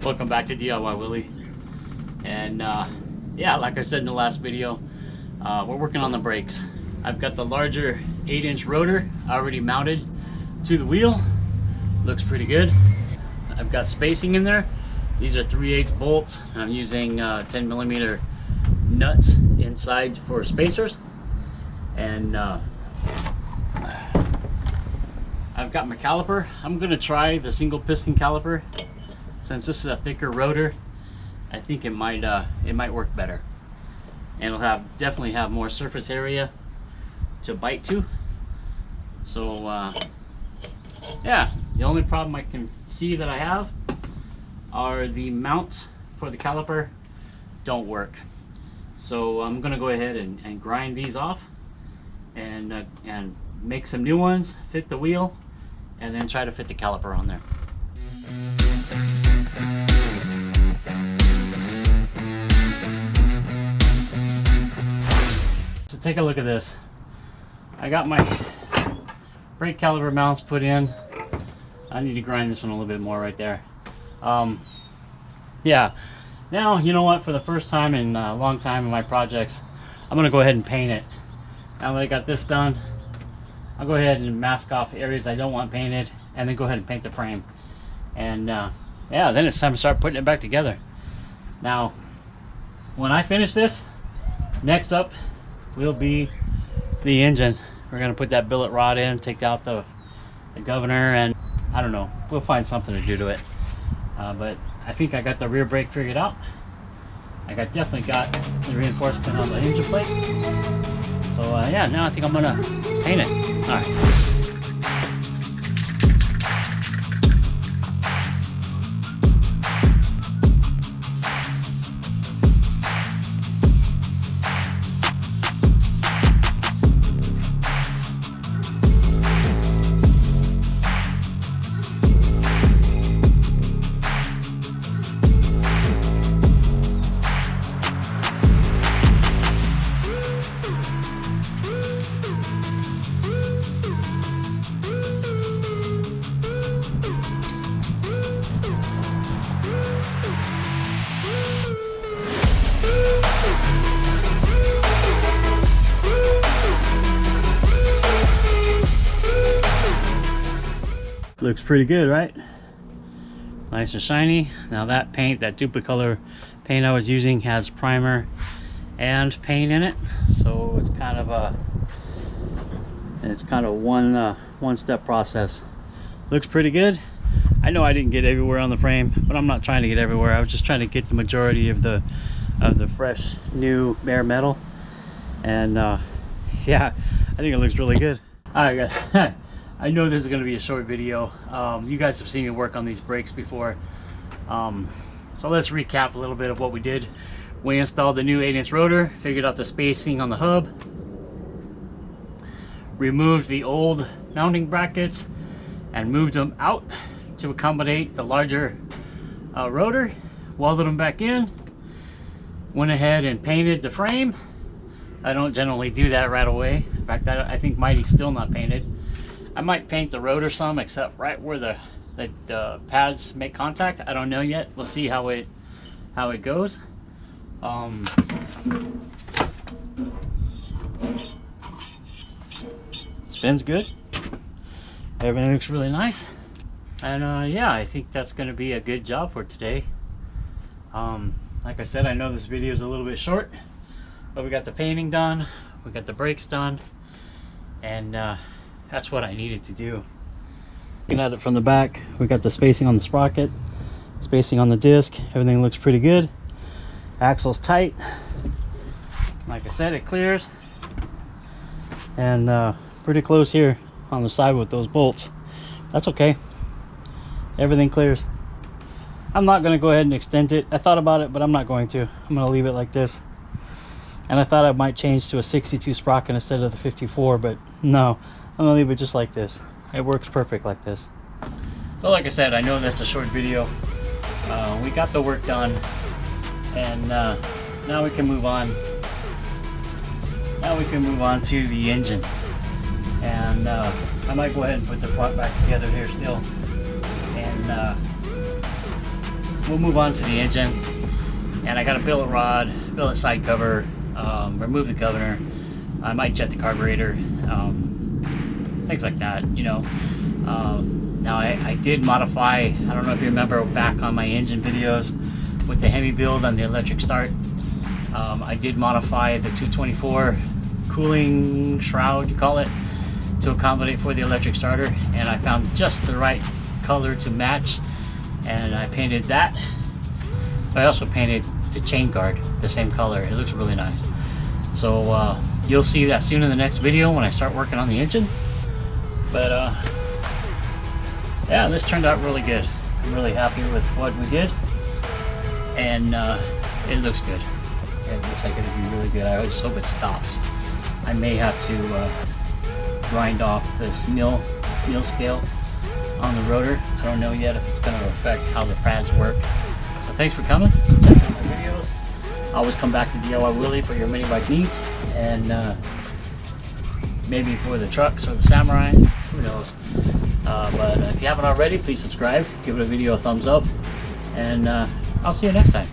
Welcome back to DIY Willy. And yeah, like I said in the last video, we're working on the brakes. I've got the larger 8-inch rotor already mounted to the wheel. Looks pretty good. I've got spacing in there. These are 3/8 bolts. I'm using 10mm nuts inside for spacers. And I've got my caliper. I'm gonna try the single piston caliper. Since this is a thicker rotor, I think it might work better, and it'll definitely have more surface area to bite to. So yeah, the only problem I can see that I have are the mounts for the caliper don't work. So I'm gonna go ahead and grind these off and make some new ones, fit the wheel, and then try to fit the caliper on there. So take a look at this. I got my brake caliper mounts put in. I need to grind this one a little bit more right there. Yeah, now you know what, for the first time in a long time in my projects, I'm gonna go ahead and paint it. Now that I got this done, I'll go ahead and mask off areas I don't want painted, and then go ahead and paint the frame. And yeah, then it's time to start putting it back together. Now, when I finish this, next up will be the engine. We're gonna put that billet rod in, take out the governor, and I don't know, we'll find something to do to it. But I think I got the rear brake figured out. Definitely got the reinforcement on the engine plate. So yeah, now I think I'm gonna paint it. All right. Looks pretty good, right? Nice and shiny. Now that paint, that duplicolor paint I was using, has primer and paint in it, so it's kind of one step process. Looks pretty good. I know I didn't get everywhere on the frame, but I'm not trying to get everywhere. I was just trying to get the majority of the fresh new bare metal. And yeah, I think it looks really good. All right, guys. I know this is going to be a short video. You guys have seen me work on these brakes before. So let's recap a little bit of what we did. We installed the new 8-inch rotor, figured out the spacing on the hub, removed the old mounting brackets and moved them out to accommodate the larger rotor, welded them back in, went ahead and painted the frame. I don't generally do that right away. In fact, I think Mighty's still not painted. I might paint the rotor some, except right where the pads make contact. I don't know yet. We'll see how it goes. Spins good. Everything looks really nice. And yeah, I think that's going to be a good job for today. Like I said, I know this video is a little bit short, but we got the painting done, we got the brakes done, and that's what I needed to do. Looking at it from the back, we got the spacing on the sprocket, spacing on the disc. Everything looks pretty good. Axle's tight. Like I said, it clears. And pretty close here on the side with those bolts. That's okay. Everything clears. I'm not going to go ahead and extend it. I thought about it, but I'm not going to. I'm going to leave it like this. And I thought I might change to a 62 sprocket instead of the 54, but no. I'm gonna leave it just like this. It works perfect like this. But like I said, I know that's a short video. We got the work done, and now we can move on. Now we can move on to the engine, and I might go ahead and put the front back together here still, and we'll move on to the engine. And I got a billet rod, billet side cover, remove the governor. I might jet the carburetor, things like that, you know. Now I did modify, I don't know if you remember back on my engine videos with the HEMI build on the electric start, I did modify the 224 cooling shroud, you call it, to accommodate for the electric starter, and I found just the right color to match, and I painted that. I also painted the chain guard the same color. It looks really nice. So you'll see that soon in the next video when I start working on the engine. But yeah, this turned out really good. I'm really happy with what we did, and it looks good. It looks like it'll be really good. I just hope it stops. I may have to grind off this mill scale on the rotor. I don't know yet if it's going to affect how the pads work. So thanks for coming. Check out my videos. I always come back to DIY Willy for your mini bike needs, and maybe for the trucks or the Samurai, who knows. But if you haven't already, please subscribe, give the video a thumbs up, and I'll see you next time.